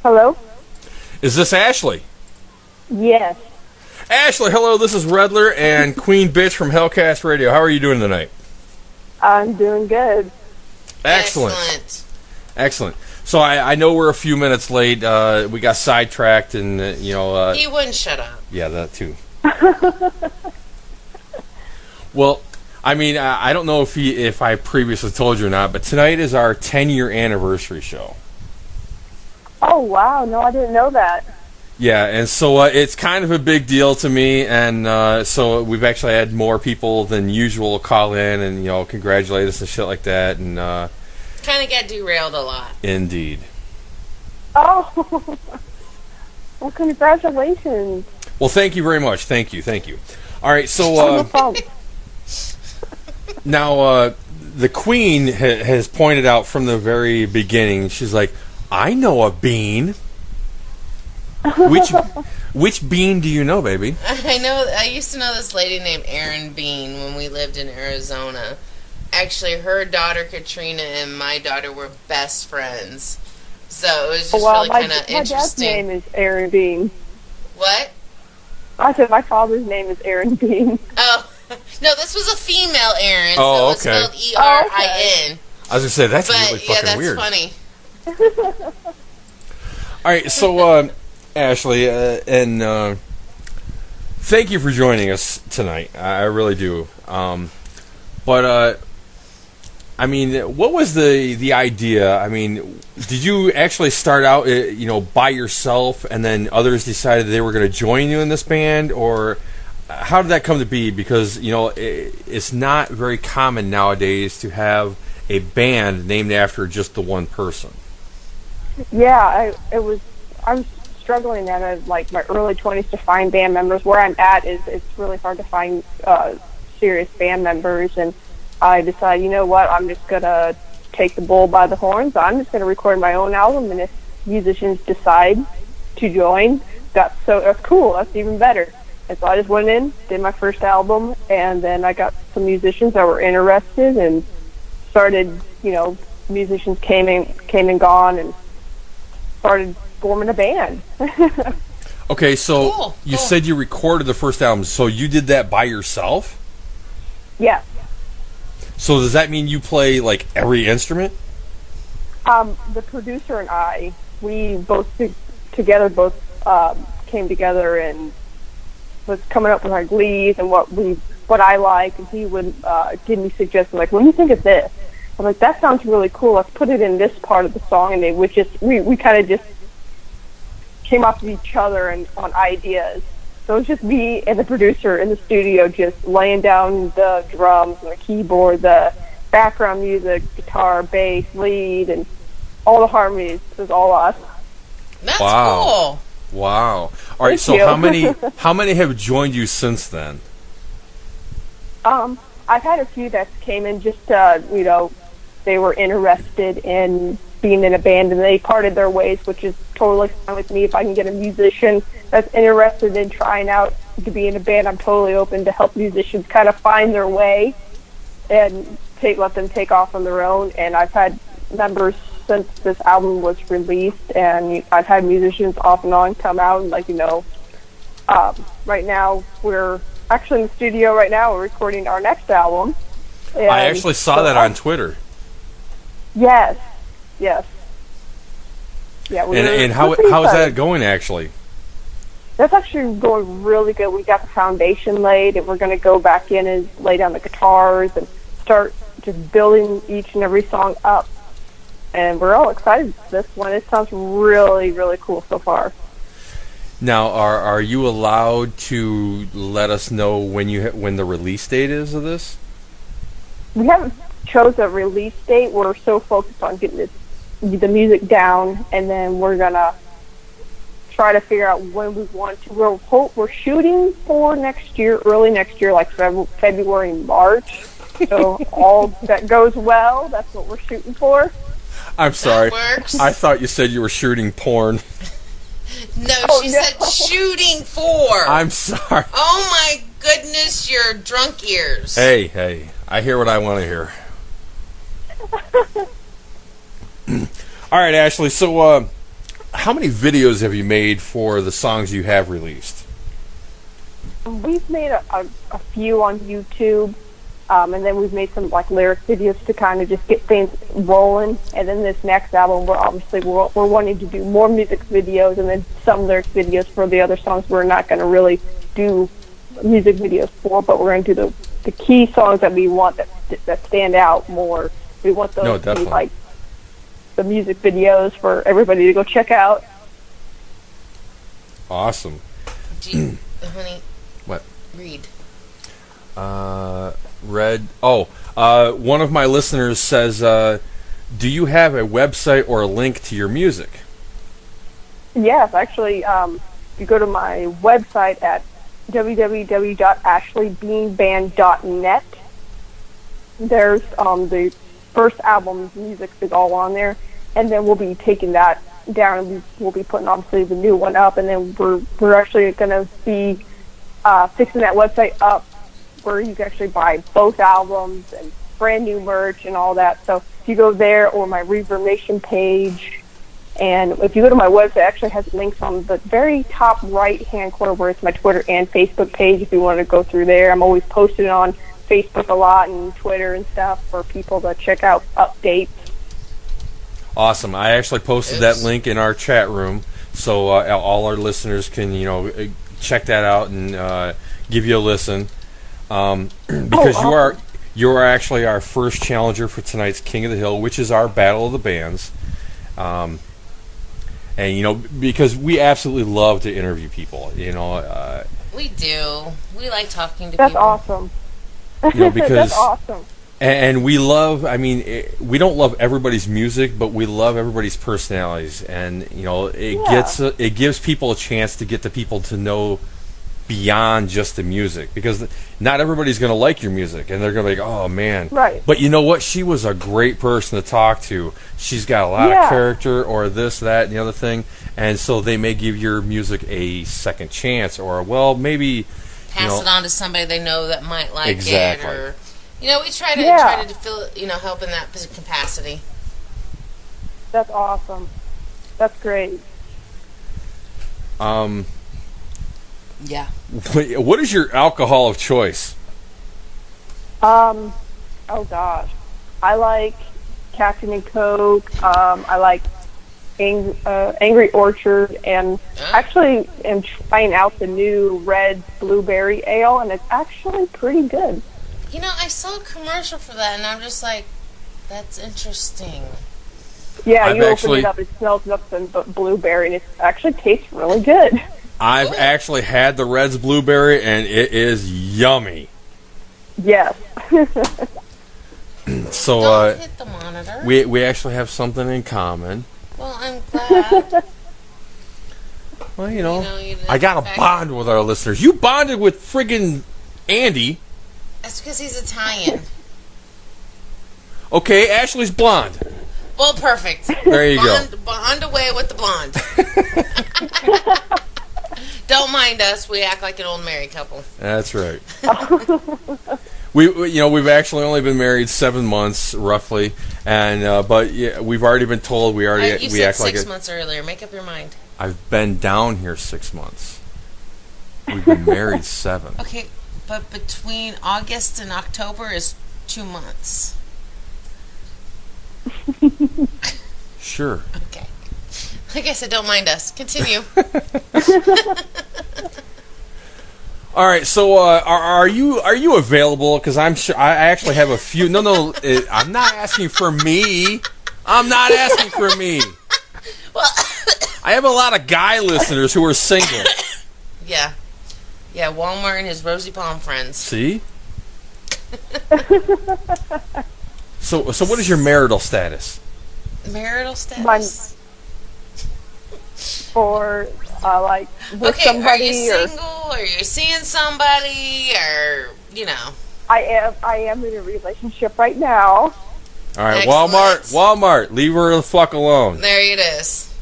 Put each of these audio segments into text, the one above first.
Hello? Is this Ashley? Yes. Ashley, hello, this is Redler and Queen Bitch from Hellcast Radio. How are you doing tonight? I'm doing good. Excellent. Excellent. So I know we're a few minutes late. We got sidetracked and, he wouldn't shut up. Yeah, that too. Well, I mean, I don't know if I previously told you or not, but tonight is our 10-year anniversary show. Oh, wow. No, I didn't know that. Yeah, and so it's kind of a big deal to me, and so we've actually had more people than usual call in and, congratulate us and shit like that, and kind of got derailed a lot. Indeed. Oh, well, congratulations. Well, thank you very much. Thank you. All right, so now the Queen has pointed out from the very beginning, she's like, I know a bean. Which bean do you know, baby? I used to know this lady named Erin Bean when we lived in Arizona. Actually, her daughter Katrina and my daughter were best friends. So it was just really kind of interesting. My dad's name is Erin Bean. What? I said my father's name is Erin Bean. Oh, no, this was a female Erin. Oh, so okay. It's spelled E-R-I-N. I was going to say, that's really fucking weird. Funny. All right, so Ashley, and thank you for joining us tonight. I really do. But I mean, what was the idea? I mean, did you actually start out, by yourself, and then others decided they were going to join you in this band, or how did that come to be? Because it's not very common nowadays to have a band named after just the one person. Yeah, I was struggling at my early 20s to find band members. Where I'm at it's really hard to find serious band members, and I decided, you know what, I'm just gonna take the bull by the horns. I'm just gonna record my own album, and if musicians decide to join, that's cool. That's even better. And so I just went in, did my first album, and then I got some musicians that were interested, and started, musicians came and gone, and started forming a band. Okay, so cool. You said you recorded the first album, so you did that by yourself? Yes. So does that mean you play, every instrument? The producer and I, we both came together and was coming up with our leads and what I like, and he would give me suggestions, what do you think of this? I'm like, that sounds really cool. Let's put it in this part of the song, and we kind of just came off of each other and on ideas. So it was just me and the producer in the studio just laying down the drums, the keyboard, the background music, guitar, bass, lead, and all the harmonies. It was all us. That's cool. Wow. All right, so how many have joined you since then? I've had a few that came in just they were interested in being in a band, and they parted their ways, which is totally fine with me. If I can get a musician that's interested in trying out to be in a band, I'm totally open to help musicians kind of find their way and let them take off on their own. And I've had members since this album was released, and I've had musicians off and on come out, and right now we're actually in the studio right now. We're recording our next album. I actually saw that on Twitter. Yes. Yeah. And how is that going, actually? That's actually going really good. We got the foundation laid, and we're going to go back in and lay down the guitars and start just building each and every song up. And we're all excited for this one. It sounds really, really cool so far. Now, are you allowed to let us know when the release date is of this? We haven't chose a release date. We're so focused on getting the music down, and then we're gonna try to figure out when we want to. We're shooting for next year, early next year, like February, March. So all that goes well, that's what we're shooting for. I'm sorry. That works. I thought you said you were shooting porn. No, she said shooting for. I'm sorry. Oh my goodness, your drunk ears. Hey, I hear what I want to hear. All right, Ashley, so how many videos have you made for the songs you have released? We've made a few on YouTube, and then we've made some like lyric videos to kind of just get things rolling. And then this next album, we're wanting to do more music videos, and then some lyric videos for the other songs. We're not going to really do music videos for, but we're going to do the key songs that we want that stand out more. We want those to be like the music videos for everybody to go check out. Awesome. Honey. What? Read. Red. One of my listeners says, do you have a website or a link to your music? Yes, actually, you go to my website at www.ashleybeanband.net. There's the first album's music is all on there, and then we'll be taking that down, and we'll be putting obviously the new one up, and then we're actually going to be fixing that website up where you can actually buy both albums and brand new merch and all that. So if you go there, or my Reverb Nation page, and if you go to my website, it actually has links on the very top right-hand corner where it's my Twitter and Facebook page if you want to go through there. I'm always posting on Facebook a lot and Twitter and stuff for people to check out updates. Awesome. I actually posted that link in our chat room, so all our listeners can, check that out and give you a listen. Because awesome. you are actually our first challenger for tonight's King of the Hill, which is our Battle of the Bands. And because we absolutely love to interview people, we do. We like talking to That's people. That's awesome. Because That's awesome. And we love. We don't love everybody's music, but we love everybody's personalities, and it gives people a chance to get the people to know beyond just the music, because not everybody's going to like your music, and they're going to be like, oh man, right. But you know what? She was a great person to talk to. She's got a lot of character, or this, that, and the other thing, and so they may give your music a second chance, or maybe pass it on to somebody they know that might like exactly. it, or we try to fill help in that capacity. That's awesome. That's great. Yeah. What is your alcohol of choice? Oh gosh, I like Captain and Coke. I like Angry Orchard, and actually am trying out the new Red Blueberry Ale, and it's actually pretty good. I saw a commercial for that, and I'm just like, that's interesting. Yeah, open it up, it smells nothing but blueberry, and it actually tastes really good. I've actually had the Red's Blueberry, and it is yummy. Yes. So, don't hit the monitor. We actually have something in common. Well, I'm glad. Well, I got a bond with our listeners. You bonded with friggin' Andy. That's because he's Italian. Okay, Ashley's blonde. Well, perfect. There you go. Bond away with the blonde. Don't mind us. We act like an old married couple. That's right. We've actually only been married 7 months, roughly, and but we've already been told we act said like 6 months earlier. Make up your mind. I've been down here 6 months. We've been married 7. Okay, but between August and October is 2 months. Sure. Okay. Like I said, don't mind us. Continue. All right. So, are you available? Because I'm sure I actually have a few. No. I'm not asking for me. I'm not asking for me. Well, I have a lot of guy listeners who are single. Yeah. Walmart and his Rosy Palm friends. See. So what is your marital status? Marital status? For with somebody, are you single? Or are you seeing somebody? Or I am in a relationship right now. All right, Excellent. Walmart, leave her the fuck alone. There it is.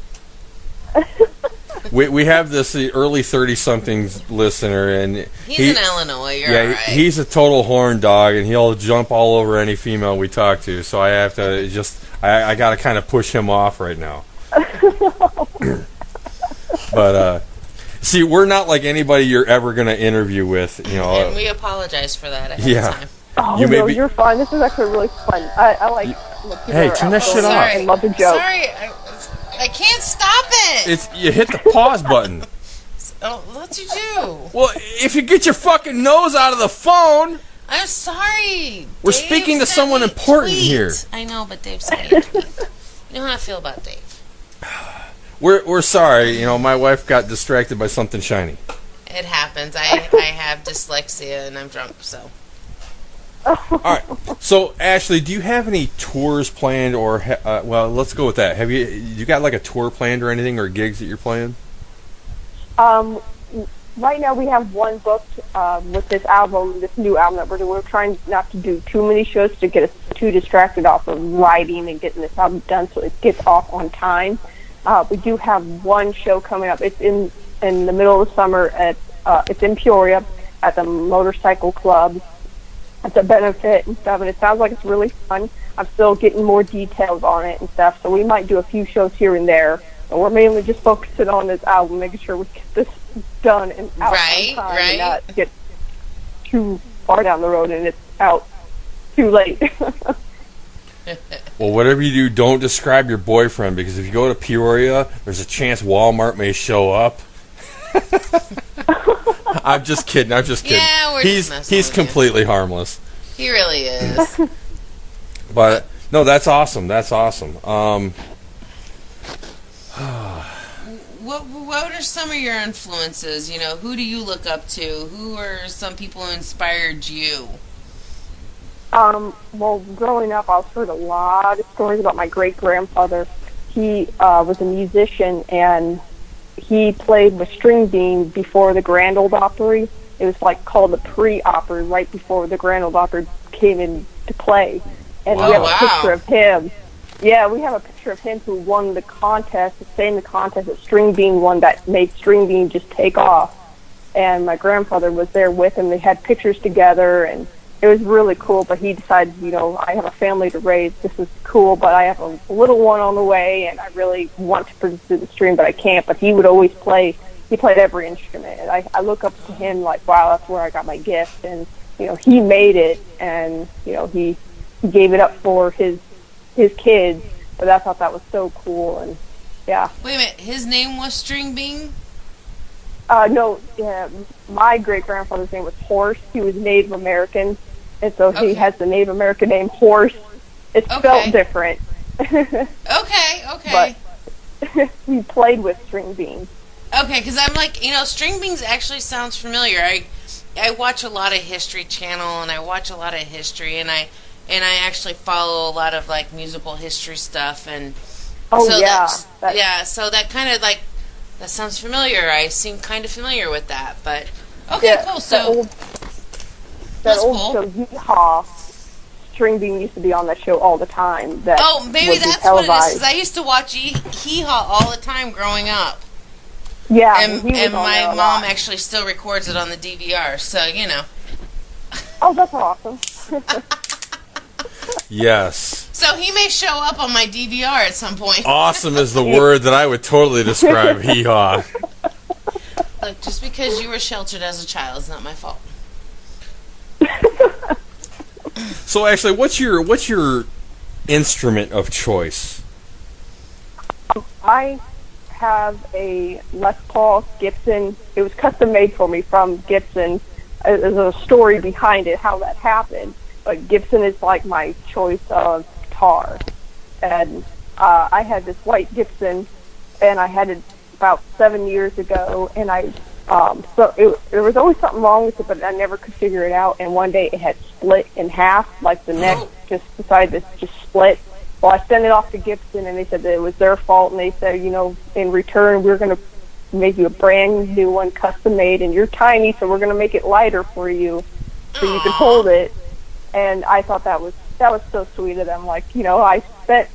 We have this early 30-something listener, and he's in Illinois. You're all right. He's a total horn dog, and he'll jump all over any female we talk to. So I have to I got to kind of push him off right now. But see, we're not like anybody you're ever going to interview with, you know. And we apologize for that ahead of time. Oh, no, you're fine. This is actually really fun. I like when people Hey, are turn that shit off. and love to joke. Sorry, I can't stop it. You hit the pause button. Oh, what'd you do? Well, if you get your fucking nose out of the phone. I'm sorry. We're Dave speaking to sent someone me a important tweet. here. I know, but Dave sent me a tweet. You know how I feel about Dave. We're sorry. You know, my wife got distracted by something shiny. It happens. I have dyslexia and I'm drunk, so. All right. So, Ashley, do you have any tours planned, or well, let's go with that. Have you got like a tour planned or anything, or gigs that you're playing? Right now we have one booked with this new album that we're doing. We're trying not to do too many shows to get us too distracted off of writing and getting this album done so it gets off on time. We do have one show coming up. It's in the middle of the summer it's in Peoria at the Motorcycle Club. It's a benefit and stuff, and it sounds like it's really fun. I'm still getting more details on it and stuff, so we might do a few shows here and there. And we're mainly just focusing on this album, making sure we get this done and out on time and not get too far down the road and it's out too late. Well, whatever you do, don't describe your boyfriend, because if you go to Peoria, there's a chance Walmart may show up. I'm just kidding. Yeah, we're just messing he's with completely harmless. He really is. But no, that's awesome. What are some of your influences? You know, who do you look up to? Who are some people who inspired you? Well, growing up, I've heard a lot of stories about my great-grandfather. He was a musician, and he played with String Bean before the Grand Ole Opry. It was like called the pre-Opry, right before the Grand Ole Opry came into play. And we have a picture of him. Yeah, we have a picture of him who won the contest, the same contest that String Bean won that made String Bean just take off. And my grandfather was there with him. They had pictures together, and it was really cool. But he decided, you know, I have a family to raise. This is cool, but I have a little one on the way, and I really want to pursue the stream, but I can't. But he would always play. He played every instrument. And I look up to him like, wow, that's where I got my gift. And, you know, he made it, and, you know, he gave it up for his kids, but I thought that was so cool. And yeah. Wait a minute, his name was String Bean? No, yeah, my great-grandfather's name was Horse. He was Native American, and so he has the Native American name Horse. It's spelled different. Okay. But he played with String Bean. Okay, because I'm like, you know, String Beans actually sounds familiar. I watch a lot of History Channel, and I watch a lot of history, and I actually follow a lot of like musical history stuff, and so that kind of like that sounds familiar. I seem kind of familiar with that, but okay, cool. So that old show, Yeehaw, String Bean used to be on that show all the time. Maybe that's what it is. Because I used to watch Yeehaw all the time growing up. Yeah, and my mom actually still records it on the DVR, so you know. Oh, that's awesome. Yes. So he may show up on my DVR at some point. Awesome is the word that I would totally describe Hee-haw. Look, just because you were sheltered as a child is not my fault. So actually, what's your instrument of choice? I have a Les Paul Gibson. It was custom made for me from Gibson. There's a story behind it, how that happened. But Gibson is like my choice of guitar. And I had this white Gibson, and I had it about 7 years ago, and there was always something wrong with it, but I never could figure it out. And one day it had split in half, like the neck just decided to just split. Well, I sent it off to Gibson, and they said that it was their fault, and they said, you know, in return, we're going to make you a brand new one, custom made, and you're tiny, so we're going to make it lighter for you so you can hold it. And I thought that was so sweet of them. Like, you know, I spent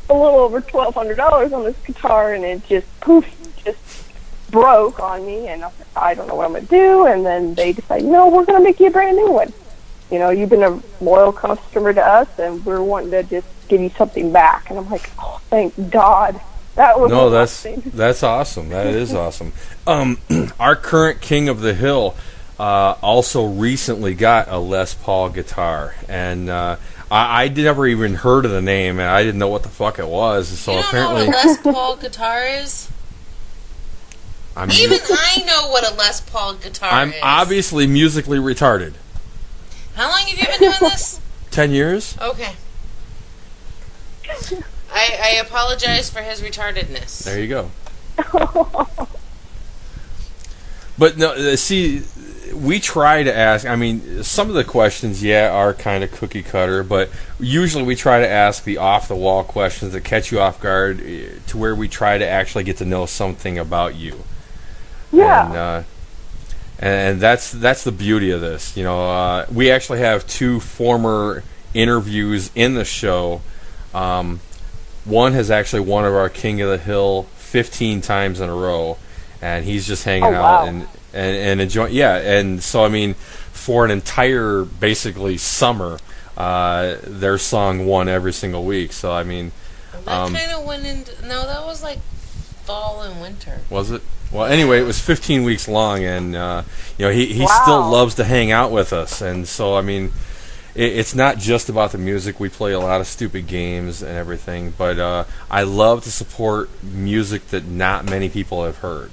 a little over $1,200 on this guitar, and it just broke on me, and I don't know what I'm going to do. And then they decided, no, we're going to make you a brand new one. You know, you've been a loyal customer to us, and we're wanting to just give you something back. And I'm like, oh, thank God. That was No, relaxing. that's awesome. That is awesome. Our current king of the hill also recently got a Les Paul guitar, and I never even heard of the name, and I didn't know what the fuck it was. So you don't apparently, know what a Les Paul guitar is? Even I know what a Les Paul guitar is. I'm obviously musically retarded. How long have you been doing this? 10 years? Okay. I apologize for his retardedness. There you go. But no, see, we try to ask, I mean, some of the questions, are kind of cookie cutter, but usually we try to ask the off-the-wall questions that catch you off guard to where we try to actually get to know something about you. Yeah. And that's the beauty of this. You know, we actually have 2 former interviews in the show. One has actually won of our King of the Hill 15 times in a row, and he's just hanging out and enjoying. Yeah, and so I mean, for an entire basically summer, their song won every single week. So I mean, that kind of went into that was like fall and winter. Was it? Well, anyway, it was 15 weeks long, and he still loves to hang out with us, and so I mean, it's not just about the music. We play a lot of stupid games and everything, but I love to support music that not many people have heard.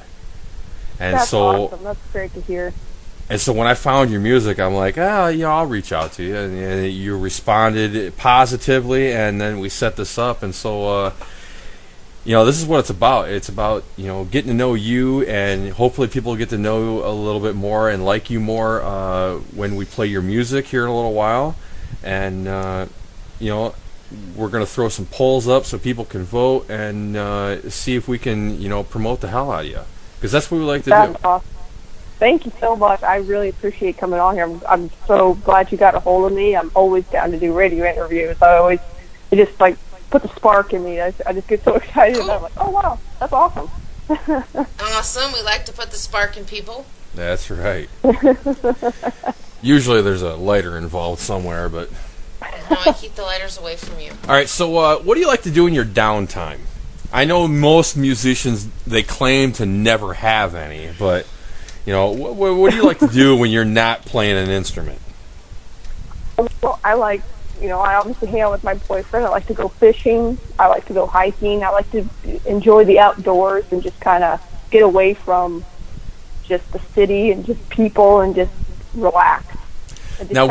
And that's awesome. That's great to hear. And so when I found your music, I'm like, I'll reach out to you, and you responded positively, and then we set this up, and so. This is what it's about. It's about, getting to know you, and hopefully people get to know a little bit more and like you more when we play your music here in a little while. And, we're going to throw some polls up so people can vote and see if we can, promote the hell out of you. Because that's what we like to do. That's awesome. Thank you so much. I really appreciate coming on here. I'm so glad you got a hold of me. I'm always down to do radio interviews. It just put the spark in me. I just get so excited. Cool. And I'm like, oh wow, that's awesome. Awesome. We like to put the spark in people. That's right. Usually there's a lighter involved somewhere, but no, I keep the lighters away from you. All right, so what do you like to do in your downtime? I know most musicians, they claim to never have any, but what do you like to do when you're not playing an instrument? Well, I obviously hang out with my boyfriend. I like to go fishing. I like to go hiking. I like to enjoy the outdoors and just kind of get away from just the city and just people and just relax. And just now,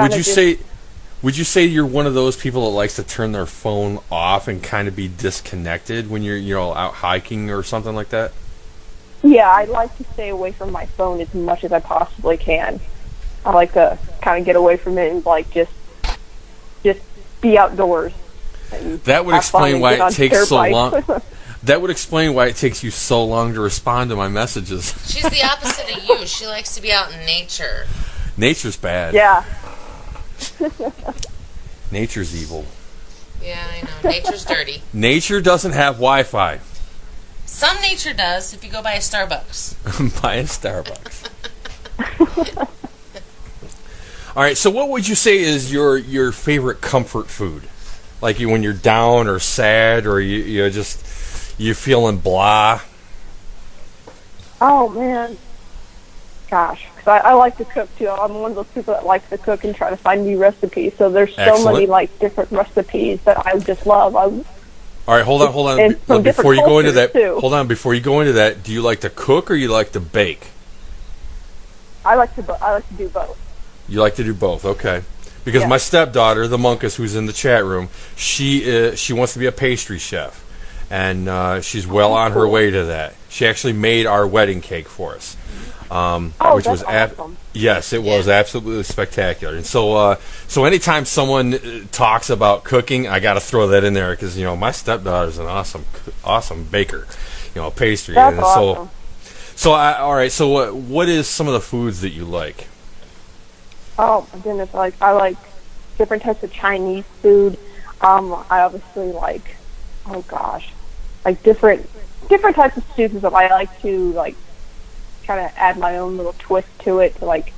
would you say you're one of those people that likes to turn their phone off and kind of be disconnected when you're out hiking or something like that? Yeah, I like to stay away from my phone as much as I possibly can. I like to kind of get away from it and just be outdoors. That would explain why it takes so long. That would explain why it takes you so long to respond to my messages. She's the opposite of you. She likes to be out in nature. Nature's bad. Yeah. Nature's evil. Yeah, I know. Nature's dirty. Nature doesn't have Wi-Fi. Some nature does if you go by a Starbucks. Buy a Starbucks. All right, so what would you say is your favorite comfort food? Like when you're down or sad or you're feeling blah? Oh, man. Gosh. 'Cause I like to cook, too. I'm one of those people that likes to cook and try to find new recipes. So there's so many, different recipes that I just love. All right, hold on. Before you go into that, before you go into that, do you like to cook or you like to bake? I like to do both. You like to do both, okay? Because my stepdaughter, the Monkus, who's in the chat room, she wants to be a pastry chef, and she's well on her way to that. She actually made our wedding cake for us, which was awesome. Yes, it was absolutely spectacular. And so anytime someone talks about cooking, I got to throw that in there because my stepdaughter's an awesome baker, pastry. That's awesome. All right. So what is some of the foods that you like? Oh my goodness! I like different types of Chinese food. I obviously like, different types of soups that I like to kind of add my own little twist to it. Like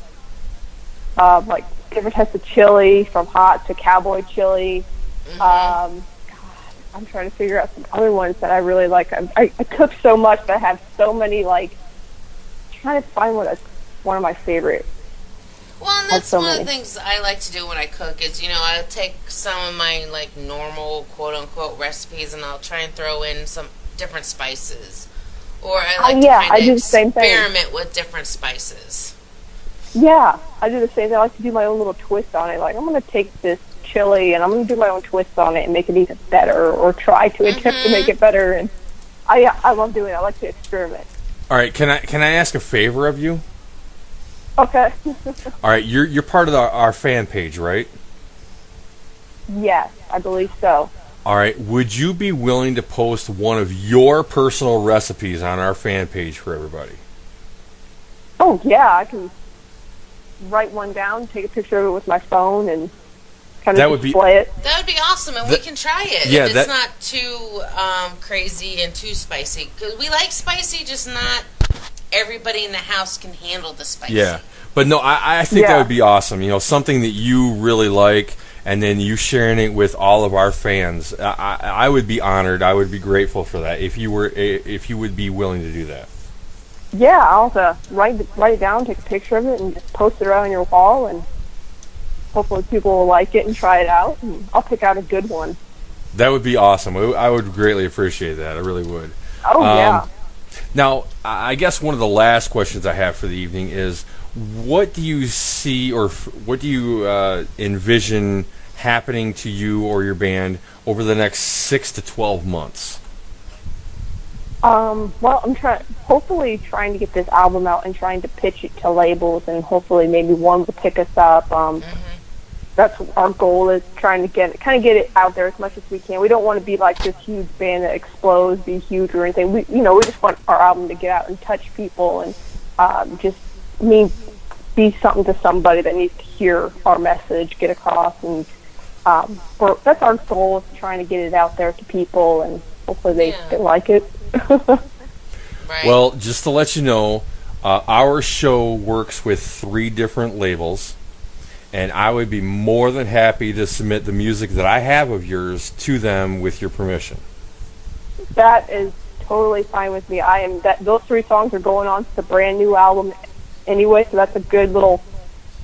different types of chili, from hot to cowboy chili. Mm-hmm. I'm trying to figure out some other ones that I really like. I cook so much that I have so many, like, trying to find one of my favorite. Well, and that's one of the things I like to do when I cook is, I'll take some of my, like, normal, quote-unquote, recipes, and I'll try and throw in some different spices. Or I like to kind of experiment with different spices. Yeah, I do the same thing. I like to do my own little twist on it. Like, I'm going to take this chili, and I'm going to do my own twist on it and make it even better, or try to attempt to make it better. And I love doing it. I like to experiment. All right, can I ask a favor of you? Okay. All right, you're part of our fan page, right? Yes, I believe so. All right, would you be willing to post one of your personal recipes on our fan page for everybody? Oh, yeah, I can write one down, take a picture of it with my phone, and kind of display it. That would be awesome, and we can try it. Yeah, if it's not too crazy and too spicy. Because we like spicy, just not everybody in the house can handle the spicy. Yeah, but no, I think that would be awesome. Something that you really like, and then you sharing it with all of our fans. I would be honored. I would be grateful for that if you would be willing to do that. Yeah, I'll have to write it down, take a picture of it, and just post it around your wall, and hopefully people will like it and try it out. And I'll pick out a good one. That would be awesome. I would greatly appreciate that. I really would. Oh, yeah. Now, I guess one of the last questions I have for the evening is, what do you see or what do you envision happening to you or your band over the next 6 to 12 months? Well, I'm hopefully trying to get this album out and trying to pitch it to labels, and hopefully maybe one will pick us up. That's our goal, is trying to get it out there as much as we can. We don't want to be like this huge band that explodes, be huge or anything. We just want our album to get out and touch people, and just be something to somebody that needs to hear our message get across. And that's our goal, is trying to get it out there to people, and hopefully they like it. Right. Well, just to let you know, our show works with 3 different labels, and I would be more than happy to submit the music that I have of yours to them with your permission. That is totally fine with me. Those 3 songs are going on to the brand new album anyway, so that's a good little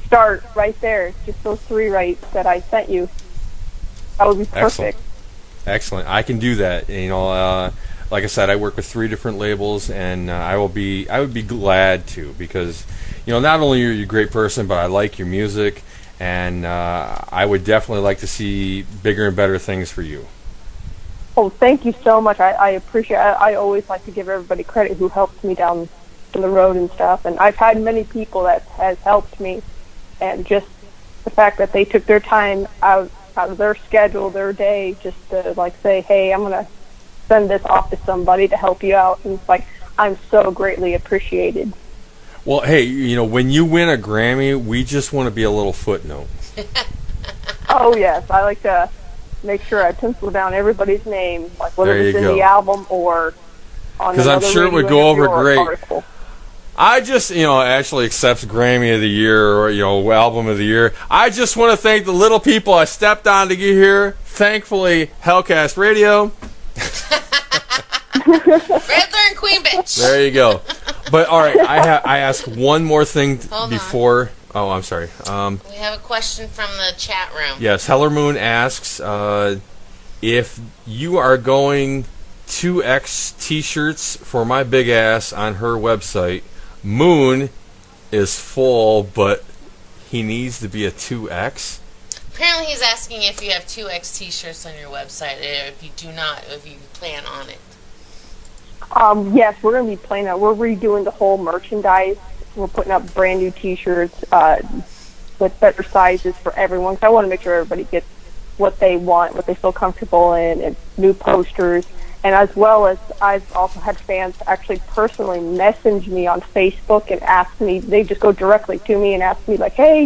start right there. Just those 3 rights that I sent you. That would be perfect. Excellent. I can do that. Like I said, I work with 3 different labels, and I would be glad to, because not only are you a great person, but I like your music, and I would definitely like to see bigger and better things for you. Oh, thank you so much. I appreciate it. I always like to give everybody credit who helps me down the road and stuff, and I've had many people that has helped me, and just the fact that they took their time out of their schedule, their day, just to say, hey, I'm going to send this off to somebody to help you out. And it's I'm so greatly appreciated. Well, hey, when you win a Grammy, we just want to be a little footnote. Oh, yes. I like to make sure I pencil down everybody's name, whether it's in the album or on another radio interview. Because I'm sure it would go over great. Article. I just, actually accepts Grammy of the Year or, Album of the Year. I just want to thank the little people I stepped on to get here. Thankfully, Hellcast Radio. Riddler and Queen Bitch. There you go. But, all right, I ask one more thing before... Oh, I'm sorry. We have a question from the chat room. Yes, Heller Moon asks if you are going 2X T-shirts for my big ass on her website. Moon is full, but he needs to be a 2X. Apparently he's asking if you have 2X T-shirts on your website, or if you do not, if you plan on it. Yes, we're going to be playing that. We're redoing the whole merchandise. We're putting up brand new T-shirts with better sizes for everyone. Because I want to make sure everybody gets what they want, what they feel comfortable in, and new posters. And as well as I've also had fans actually personally message me on Facebook and ask me, they just go directly to me and ask me hey,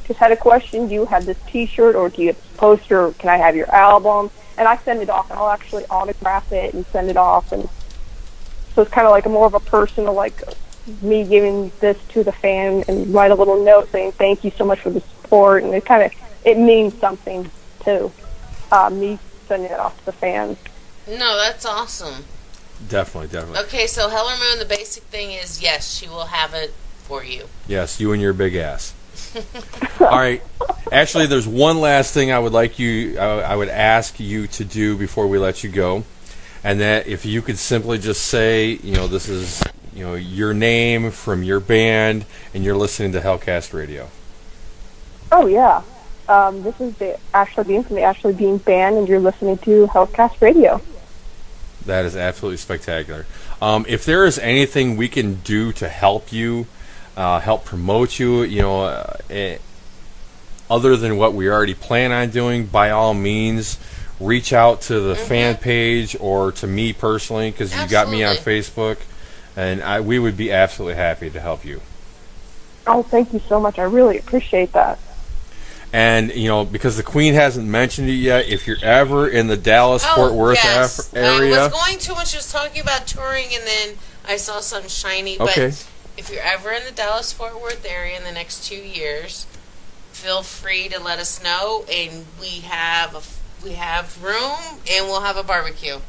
just had a question. Do you have this T-shirt, or do you have this poster? Or can I have your album? And I send it off, and I'll actually autograph it and send it off. And so it's kind of more of a personal, me giving this to the fan, and write a little note saying thank you so much for the support. And it means something to me sending it off to the fans. No, that's awesome. Definitely. Okay, so Heller Moon, the basic thing is, yes, she will have it for you. Yes, you and your big ass. All right. Actually, there's one last thing I would ask you to do before we let you go, and that if you could simply just say, this is, your name from your band, and you're listening to Hellcast Radio. Oh yeah, this is the Ashley Bean from the Ashley Bean Band, and you're listening to Hellcast Radio. That is absolutely spectacular. If there is anything we can do to help you, help promote you, other than what we already plan on doing, by all means, reach out to the fan page or to me personally, because you got me on Facebook, and we would be absolutely happy to help you. Oh, thank you so much. I really appreciate that. And, because the Queen hasn't mentioned it yet, if you're ever in the Dallas-Fort Worth area... I was going to when she was talking about touring, and then I saw something shiny. Okay. But if you're ever in the Dallas-Fort Worth area in the next 2 years, feel free to let us know, and we have room, and we'll have a barbecue.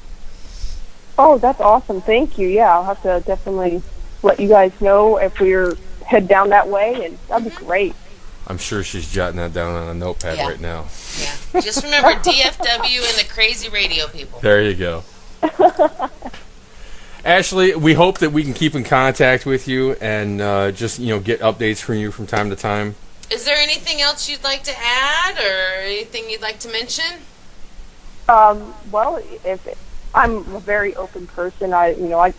Oh, that's awesome. Thank you. Yeah, I'll have to definitely let you guys know if we're head down that way, and that'd be great. I'm sure she's jotting that down on a notepad right now. Yeah. Just remember DFW and the crazy radio people. There you go. Ashley, we hope that we can keep in contact with you and just get updates from you from time to time. Is there anything else you'd like to add or anything you'd like to mention? Well, I'm a very open person. I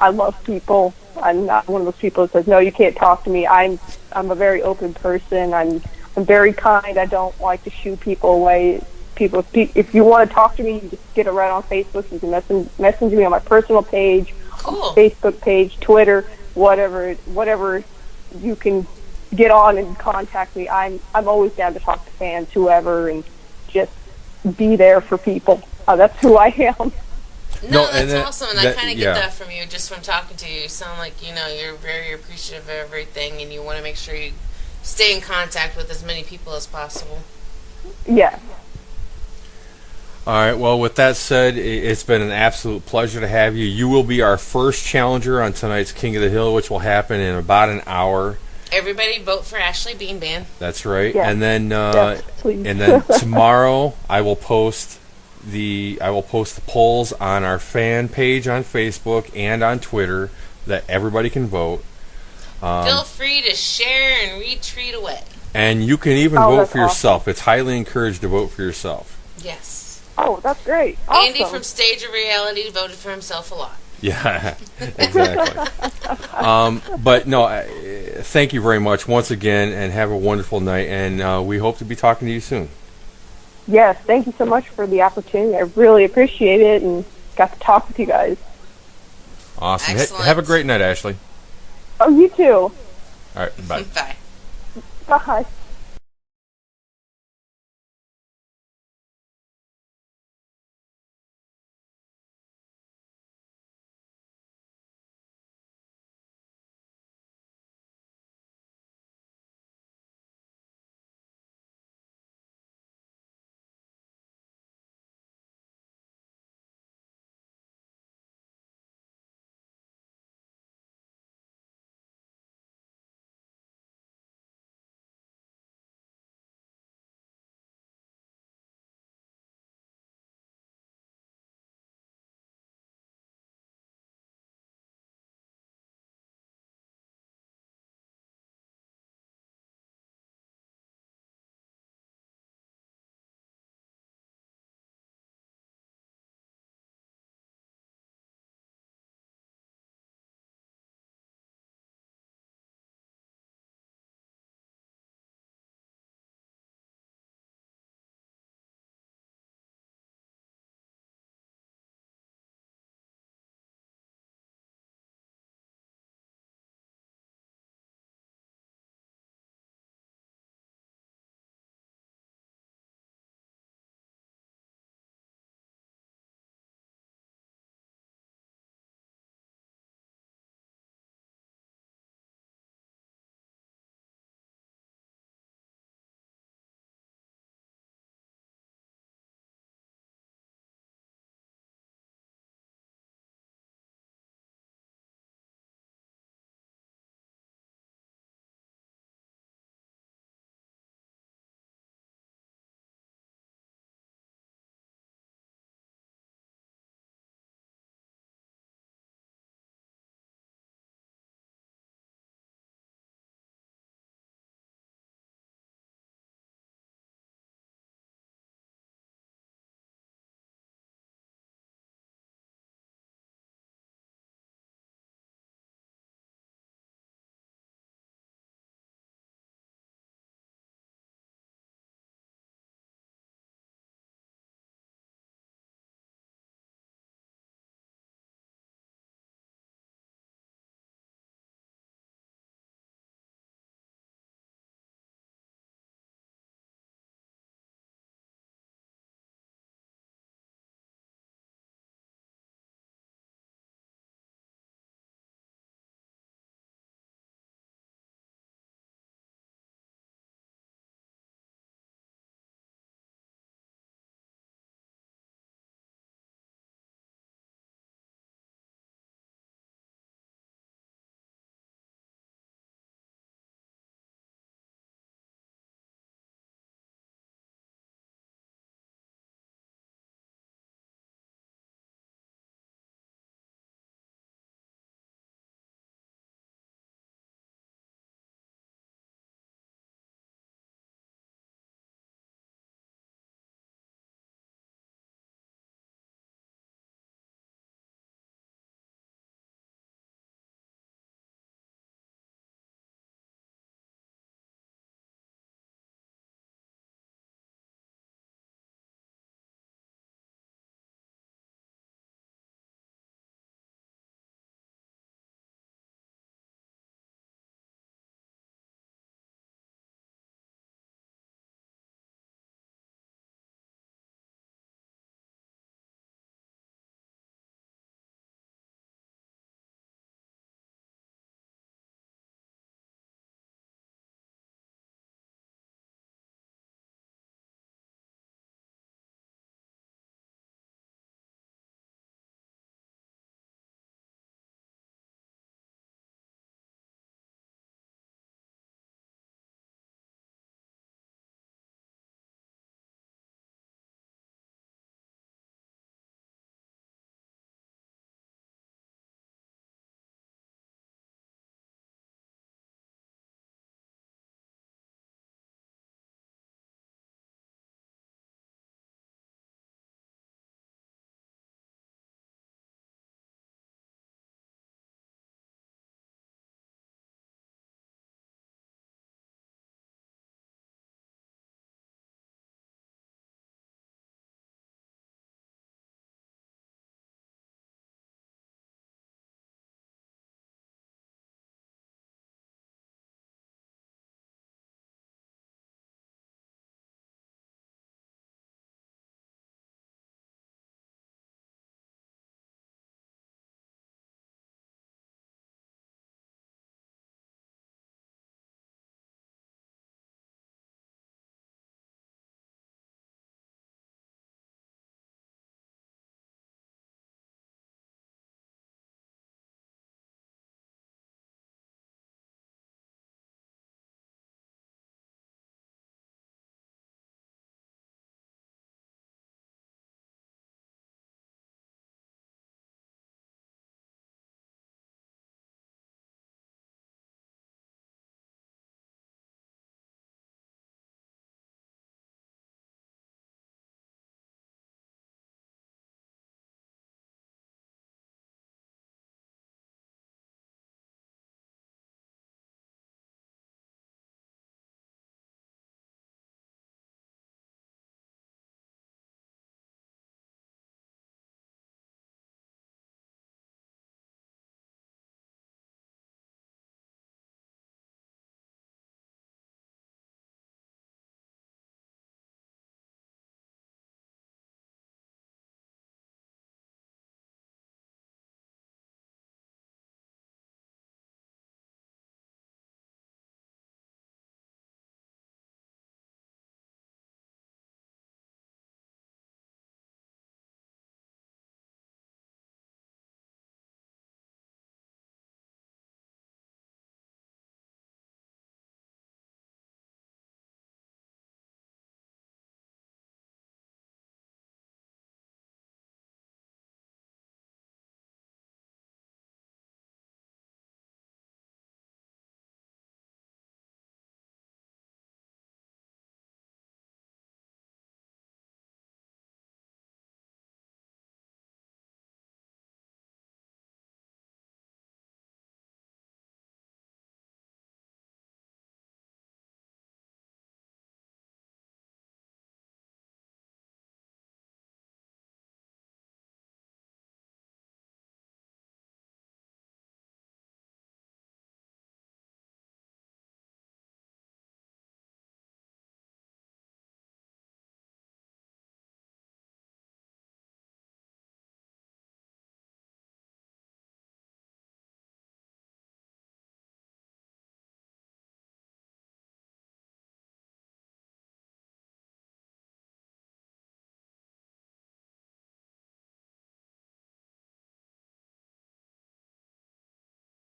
love people. I'm not one of those people that says, no, you can't talk to me. I'm a very open person. I'm very kind. I don't like to shoo people away. If you want to talk to me, you just get it right on Facebook. You can message me on my personal page, Facebook page, Twitter, whatever you can get on and contact me. I'm always down to talk to fans, whoever, and just be there for people. That's who I am. No, that's awesome, and I kind of get that from you just from talking to you. You sound like, you're very appreciative of everything, and you want to make sure you stay in contact with as many people as possible. Yeah. All right, well, with that said, it's been an absolute pleasure to have you. You will be our first challenger on tonight's King of the Hill, which will happen in about an hour. Everybody vote for Ashley Bean Band. That's right. Yeah. And then please. and then tomorrow I will post the polls on our fan page on Facebook and on Twitter that everybody can vote. Feel free to share and retweet away. And you can even vote for yourself. It's highly encouraged to vote for yourself. Yes. Oh, that's great. Awesome. Andy from Stage of Reality voted for himself a lot. Yeah, exactly. But no, thank you very much once again, and have a wonderful night. And we hope to be talking to you soon. Yes, thank you so much for the opportunity. I really appreciate it, and got to talk with you guys. Awesome. Have a great night, Ashley. Oh, you too. All right, bye. Bye. Bye.